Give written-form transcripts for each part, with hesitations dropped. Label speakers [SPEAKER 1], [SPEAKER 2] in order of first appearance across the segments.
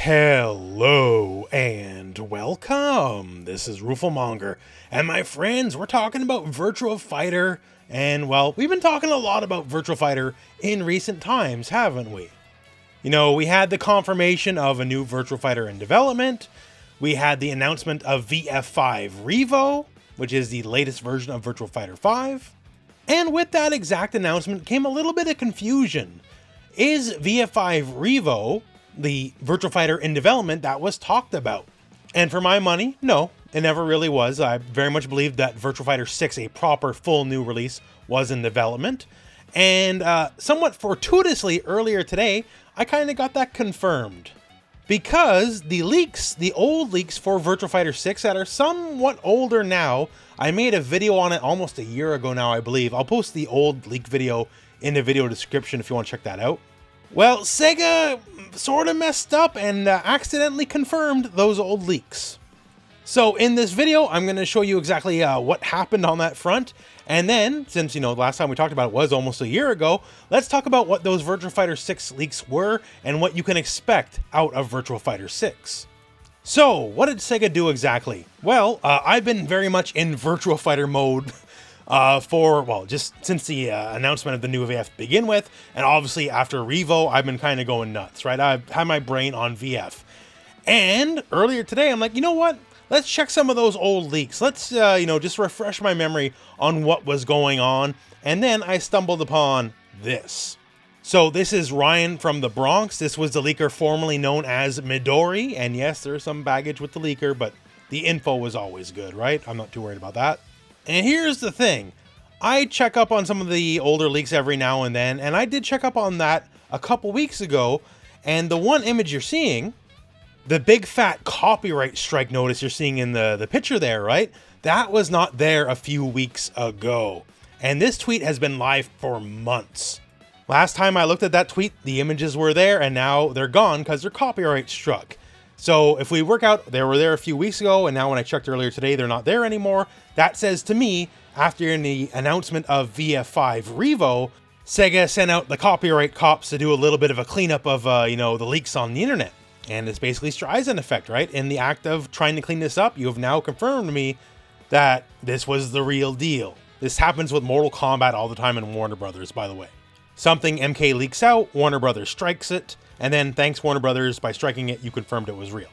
[SPEAKER 1] Hello and welcome. This is Rooflemonger, and my friends, we're talking about Virtua Fighter, and well, we've been talking a lot about Virtua Fighter in recent times, haven't we? You know, we had the confirmation of a new Virtua Fighter in development, we had the announcement of VF5 Revo, which is the latest version of Virtua Fighter 5, and with that exact announcement came a little bit of confusion. Is VF5 Revo the Virtua Fighter in development that was talked about? And for my money, no, it never really was. I very much believe that Virtua Fighter 6, a proper full new release, was in development. And somewhat fortuitously earlier today, I kind of got that confirmed. Because the leaks, the old leaks for Virtua Fighter 6 that are somewhat older now, I made a video on it almost a year ago now, I believe. I'll post the old leak video in the video description if you want to check that out. Well, Sega sort of messed up and accidentally confirmed those old leaks. So in this video, I'm going to show you exactly what happened on that front. And then, since, you know, the last time we talked about it was almost a year ago, let's talk about what those Virtua Fighter 6 leaks were and what you can expect out of Virtua Fighter 6. So, what did Sega do exactly? Well, I've been very much in Virtua Fighter mode just since the announcement of the new VF to begin with, and obviously after Revo, I've been kind of going nuts, right? I've had my brain on VF. And earlier today, I'm like, you know what? Let's check some of those old leaks. Let's, just refresh my memory on what was going on. And then I stumbled upon this. So this is Ryan from the Bronx. This was the leaker formerly known as Midori. And yes, there's some baggage with the leaker, but the info was always good, right? I'm not too worried about that. And here's the thing, I check up on some of the older leaks every now and then, and I did check up on that a couple weeks ago, and the one image you're seeing, the big fat copyright strike notice you're seeing in the picture there, right? That was not there a few weeks ago, and this tweet has been live for months. Last time I looked at that tweet, the images were there, and now they're gone because they're copyright struck. So if we work out, they were there a few weeks ago, and now when I checked earlier today, they're not there anymore. That says to me, after the announcement of VF5 Revo, Sega sent out the copyright cops to do a little bit of a cleanup of, the leaks on the internet. And it's basically Streisand effect, right? In the act of trying to clean this up, you have now confirmed to me that this was the real deal. This happens with Mortal Kombat all the time in Warner Brothers, by the way. Something MK leaks out, Warner Brothers strikes it, and then thanks Warner Brothers, by striking it, you confirmed it was real.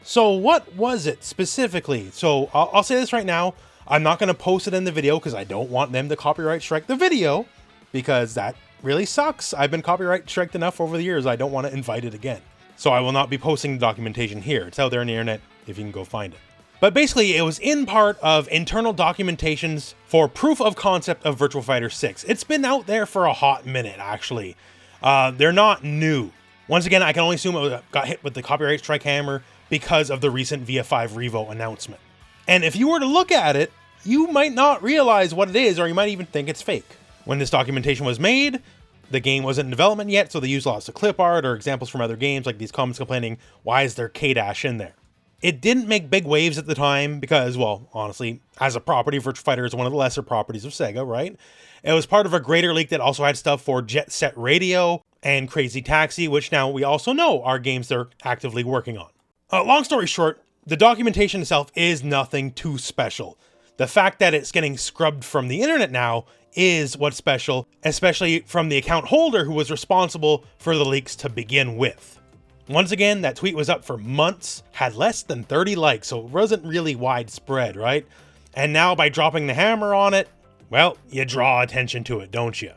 [SPEAKER 1] So what was it specifically? So I'll say this right now, I'm not going to post it in the video because I don't want them to copyright strike the video, because that really sucks. I've been copyright striked enough over the years, I don't want to invite it again. So I will not be posting the documentation here. It's out there on the internet if you can go find it. But basically, it was in part of internal documentations for proof of concept of Virtua Fighter 6. It's been out there for a hot minute, actually. They're not new. Once again, I can only assume it got hit with the copyright strike hammer because of the recent VF5 Revo announcement. And if you were to look at it, you might not realize what it is, or you might even think it's fake. When this documentation was made, the game wasn't in development yet, so they used lots of clip art or examples from other games, like these comments complaining, why is there K-Dash in there? It didn't make big waves at the time because, well, honestly, as a property, Virtua Fighter is one of the lesser properties of Sega, right? It was part of a greater leak that also had stuff for Jet Set Radio and Crazy Taxi, which now we also know are games they're actively working on. Long story short, the documentation itself is nothing too special. The fact that it's getting scrubbed from the internet now is what's special, especially from the account holder who was responsible for the leaks to begin with. Once again, that tweet was up for months, had less than 30 likes, so it wasn't really widespread, right? And now by dropping the hammer on it, well, you draw attention to it, don't you?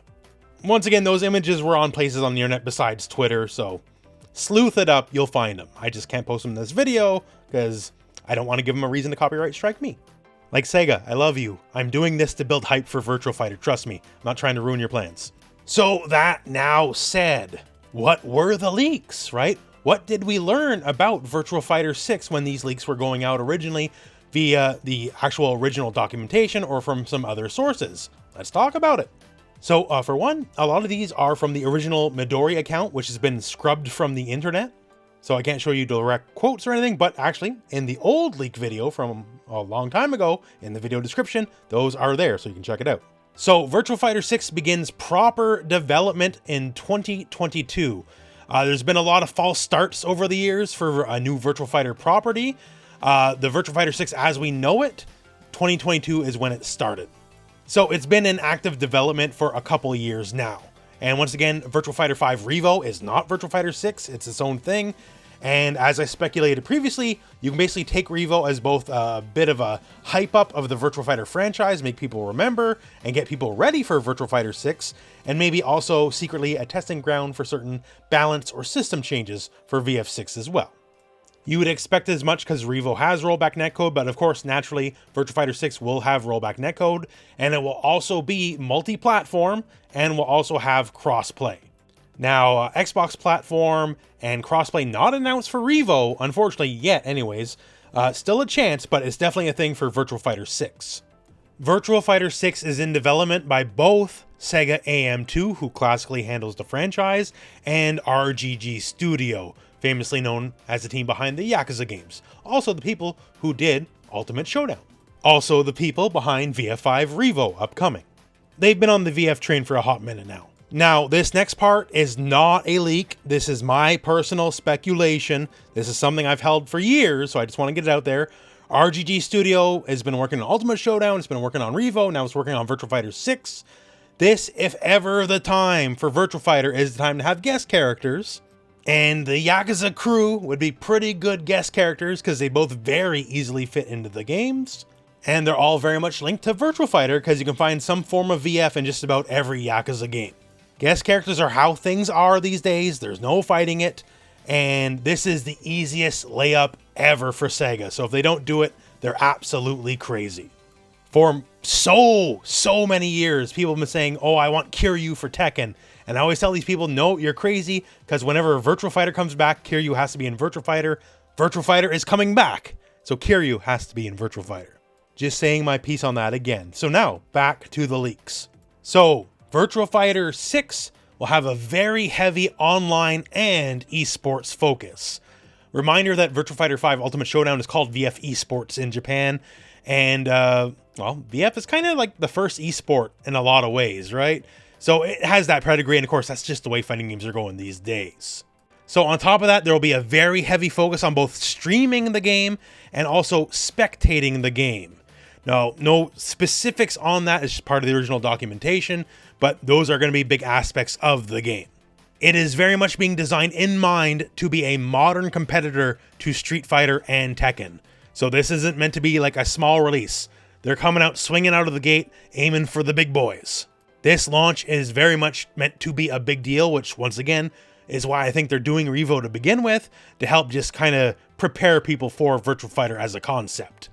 [SPEAKER 1] Once again, those images were on places on the internet besides Twitter, so sleuth it up, you'll find them. I just can't post them in this video because I don't want to give them a reason to copyright strike me. Like Sega, I love you. I'm doing this to build hype for Virtua Fighter, trust me. I'm not trying to ruin your plans. So that now said, what were the leaks, right? What did we learn about Virtua Fighter 6 when these leaks were going out originally via the actual original documentation or from some other sources? Let's talk about it. So for one, a lot of these are from the original Midori account, which has been scrubbed from the internet. So I can't show you direct quotes or anything, but actually in the old leak video from a long time ago, in the video description, those are there, so you can check it out. So Virtua Fighter 6 begins proper development in 2022. There's been a lot of false starts over the years for a new Virtua Fighter property. The Virtua Fighter 6 as we know it, 2022 is when it started. So it's been in active development for a couple of years now. And once again, Virtua Fighter 5 Revo is not Virtua Fighter 6, it's its own thing. And as I speculated previously, you can basically take Revo as both a bit of a hype up of the Virtua Fighter franchise, make people remember and get people ready for Virtua Fighter 6, and maybe also secretly a testing ground for certain balance or system changes for VF6 as well. You would expect as much because Revo has rollback netcode, but of course, naturally, Virtua Fighter 6 will have rollback netcode, and it will also be multi-platform and will also have crossplay. Now, Xbox platform and crossplay not announced for Revo, unfortunately yet anyways, still a chance, but it's definitely a thing for Virtua Fighter 6. Virtua Fighter 6 is in development by both Sega AM2, who classically handles the franchise, and RGG Studio, famously known as the team behind the Yakuza games. Also the people who did Ultimate Showdown. Also the people behind VF5 Revo upcoming. They've been on the VF train for a hot minute now. Now, this next part is not a leak. This is my personal speculation. This is something I've held for years, so I just want to get it out there. RGG Studio has been working on Ultimate Showdown, it's been working on Revo, now it's working on Virtua Fighter 6. This, if ever the time for Virtua Fighter, is the time to have guest characters. And the Yakuza crew would be pretty good guest characters because they both very easily fit into the games. And they're all very much linked to Virtua Fighter because you can find some form of VF in just about every Yakuza game. Guest characters are how things are these days. There's no fighting it. And this is the easiest layup ever for Sega. So if they don't do it, they're absolutely crazy. For so many years, people have been saying, oh, I want Kiryu for Tekken. And I always tell these people, no, you're crazy. Because whenever Virtua Fighter comes back, Kiryu has to be in Virtua Fighter. Virtua Fighter is coming back. So Kiryu has to be in Virtua Fighter. Just saying my piece on that again. So now, back to the leaks. So, Virtua Fighter 6 will have a very heavy online and esports focus. Reminder that Virtua Fighter 5 Ultimate Showdown is called VF Esports in Japan. And, well, VF is kind of like the first esport in a lot of ways, right? So it has that pedigree, and of course, that's just the way fighting games are going these days. So on top of that, there will be a very heavy focus on both streaming the game and also spectating the game. Now, no specifics on that, it's just part of the original documentation, but those are going to be big aspects of the game. It is very much being designed in mind to be a modern competitor to Street Fighter and Tekken. So this isn't meant to be like a small release. They're coming out swinging out of the gate, aiming for the big boys. This launch is very much meant to be a big deal, which once again is why I think they're doing Revo to begin with, to help just kind of prepare people for Virtua Fighter as a concept.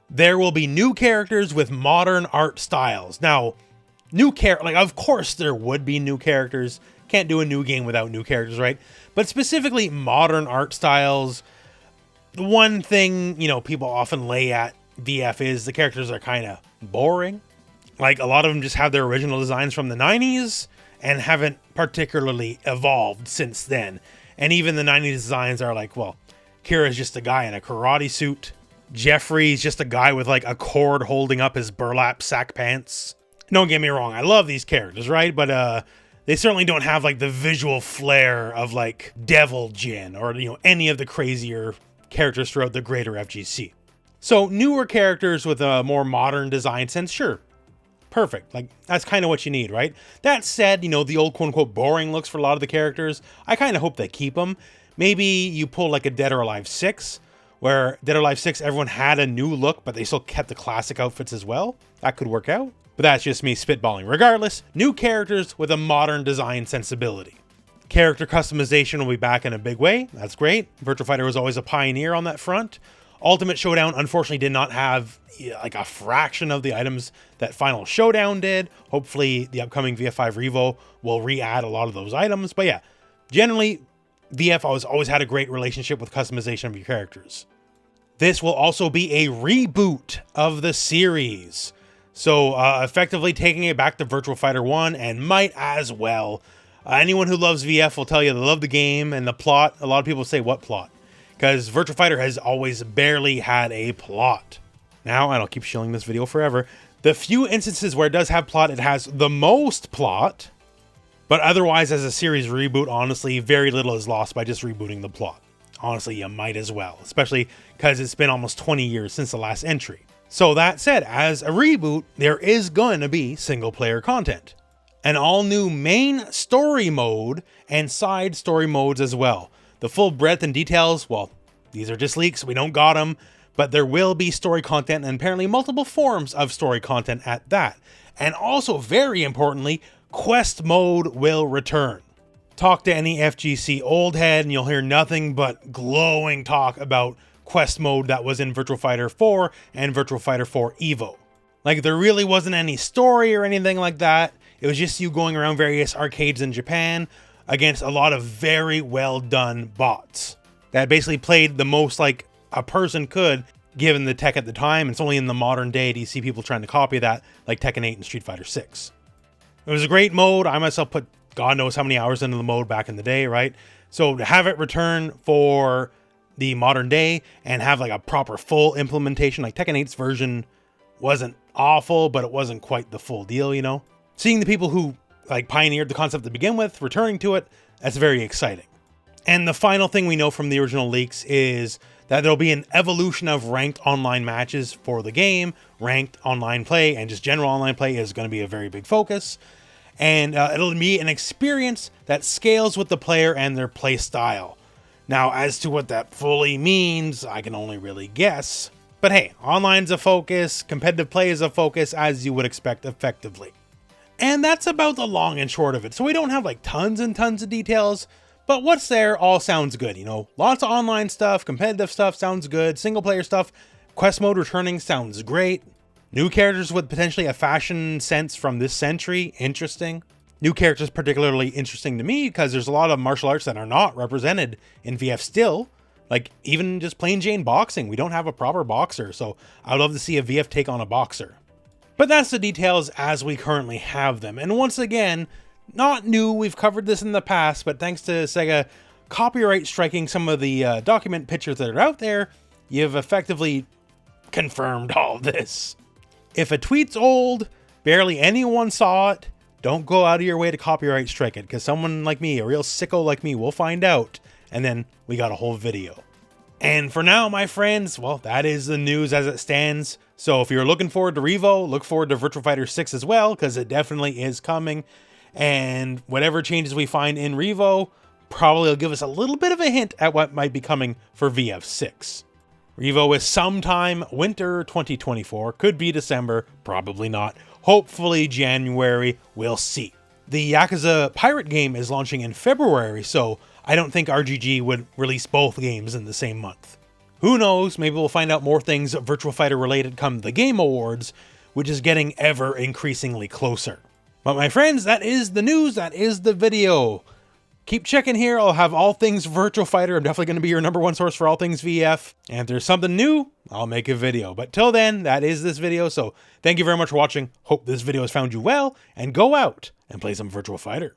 [SPEAKER 1] There will be new characters with modern art styles. Now, of course there would be new characters. Can't do a new game without new characters, right? But specifically modern art styles. The one thing, people often lay at VF is the characters are kind of boring. Like, a lot of them just have their original designs from the 90s and haven't particularly evolved since then. And even the 90s designs are like, well, Kira's just a guy in a karate suit. Jeffrey's just a guy with like a cord holding up his burlap sack pants. Don't get me wrong, I love these characters, right? But they certainly don't have like the visual flair of like Devil Jin or any of the crazier characters throughout the greater FGC. So newer characters with a more modern design sense, sure. Perfect. Like, that's kind of what you need, right? That said, the old quote-unquote boring looks for a lot of the characters, I kind of hope they keep them. Maybe you pull like a Dead or Alive 6, where Dead or Alive 6, everyone had a new look, but they still kept the classic outfits as well. That could work out. But that's just me spitballing. Regardless, new characters with a modern design sensibility. Character customization will be back in a big way. That's great. Virtua Fighter was always a pioneer on that front. Ultimate Showdown unfortunately did not have like a fraction of the items that Final Showdown did. Hopefully the upcoming VF5 Revo will re-add a lot of those items. But yeah, generally VF always had a great relationship with customization of your characters. This will also be a reboot of the series. So effectively taking it back to Virtua Fighter 1 and might as well. Anyone who loves VF will tell you they love the game and the plot. A lot of people say, what plot? Because Virtua Fighter has always barely had a plot. Now, and I'll keep showing this video forever, the few instances where it does have plot, it has the most plot. But otherwise, as a series reboot, honestly, very little is lost by just rebooting the plot. Honestly, you might as well, especially because it's been almost 20 years since the last entry. So that said, as a reboot, there is going to be single-player content. An all-new main story mode and side story modes as well. The full breadth and details, well, these are just leaks, we don't got them, but there will be story content and apparently multiple forms of story content at that. And also, very importantly, quest mode will return. Talk to any FGC old head and you'll hear nothing but glowing talk about quest mode that was in Virtua Fighter 4 and Virtua Fighter 4 Evo. Like, there really wasn't any story or anything like that. It was just you going around various arcades in Japan against a lot of very well done bots that basically played the most like a person could given the tech at the time. It's only in the modern day do you see people trying to copy that, like Tekken 8 and Street Fighter 6. It was a great mode. I myself put God knows how many hours into the mode back in the day, right? So to have it return for the modern day and have like a proper full implementation, like Tekken 8's version wasn't awful, but it wasn't quite the full deal, you know? Seeing the people who like pioneered the concept to begin with, returning to it, that's very exciting. And the final thing we know from the original leaks is that there'll be an evolution of ranked online matches for the game. Ranked online play and just general online play is going to be a very big focus. And it'll be an experience that scales with the player and their play style. Now, as to what that fully means, I can only really guess. But hey, online's a focus, competitive play is a focus, as you would expect effectively. And that's about the long and short of it. So we don't have like tons and tons of details, but what's there all sounds good, you know? Lots of online stuff, competitive stuff sounds good, single player stuff, quest mode returning sounds great. New characters with potentially a fashion sense from this century, interesting. New characters particularly interesting to me because there's a lot of martial arts that are not represented in VF still. Like even just plain Jane boxing, we don't have a proper boxer, so I'd love to see a VF take on a boxer. But that's the details as we currently have them. And once again, not new, we've covered this in the past, but thanks to Sega copyright striking some of the document pictures that are out there, you've effectively confirmed all this. If a tweet's old, barely anyone saw it, don't go out of your way to copyright strike it, because someone like me, a real sicko like me, will find out, and then we got a whole video. And for now, my friends, well, that is the news as it stands. So if you're looking forward to Revo, look forward to Virtua Fighter 6 as well, because it definitely is coming. And whatever changes we find in Revo probably will give us a little bit of a hint at what might be coming for VF6. Revo is sometime winter 2024, could be December, probably not. Hopefully January, we'll see. The Yakuza Pirate game is launching in February, so I don't think RGG would release both games in the same month. Who knows, maybe we'll find out more things Virtua Fighter related come the Game Awards, which is getting ever increasingly closer. But my friends, that is the news, that is the video. Keep checking here, I'll have all things Virtua Fighter. I'm definitely going to be your #1 source for all things VF. And if there's something new, I'll make a video. But till then, that is this video, so thank you very much for watching. Hope this video has found you well, and go out and play some Virtua Fighter.